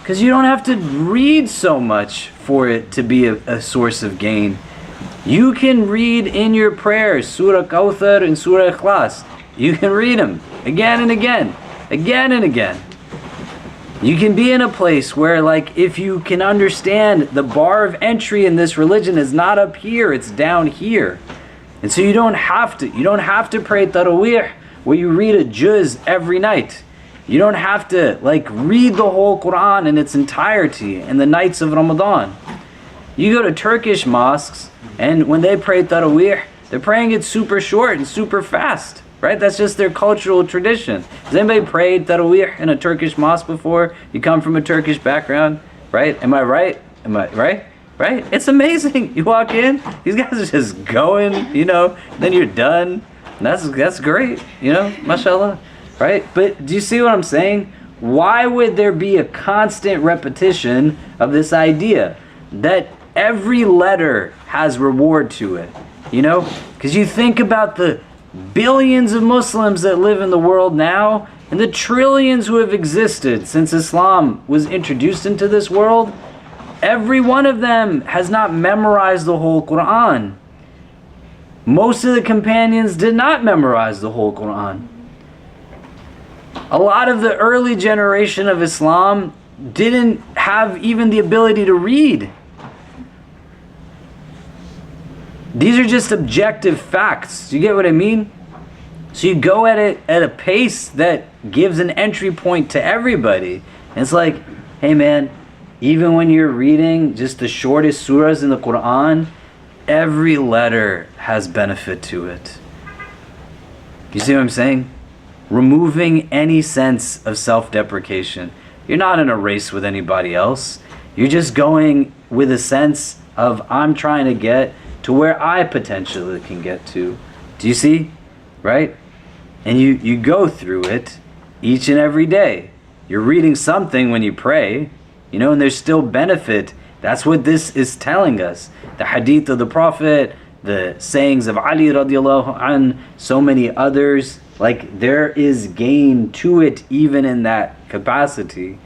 Because you don't have to read so much for it to be a source of gain. You can read in your prayers Surah Kawthar and Surah Ikhlas. You can read them again and again, again and again. You can be in a place where, like, if you can understand the bar of entry in this religion is not up here, it's down here. And so you don't have to pray Taraweeh where you read a juz every night. You don't have to read the whole Quran in its entirety in the nights of Ramadan. You go to Turkish mosques, and when they pray Taraweeh, they're praying it super short and super fast, right? That's just their cultural tradition. Has anybody prayed Taraweeh in a Turkish mosque before? You come from a Turkish background, right? Am I right? Am I right? Right? It's amazing. You walk in, these guys are just going, then you're done. And that's great, mashallah, right? But do you see what I'm saying? Why would there be a constant repetition of this idea that every letter has reward to it? Because you think about the billions of Muslims that live in the world now and the trillions who have existed since Islam was introduced into this world. Every one of them has not memorized the whole Quran. Most of the companions did not memorize the whole Quran. A lot of the early generation of Islam didn't have even the ability to read. These are just objective facts. Do you get what I mean? So you go at it at a pace that gives an entry point to everybody. And it's like, hey man, even when you're reading just the shortest surahs in the Quran, every letter has benefit to it. You see what I'm saying? Removing any sense of self-deprecation. You're not in a race with anybody else. You're just going with a sense of, I'm trying to get to where I potentially can get to. Do you see? Right? And you go through it each and every day. You're reading something when you pray, and there's still benefit. That's what this is telling us. The hadith of the Prophet, the sayings of Ali radiallahu an, so many others. There is gain to it even in that capacity.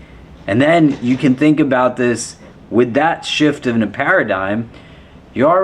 And then you can think about this with that shift in a paradigm. You're already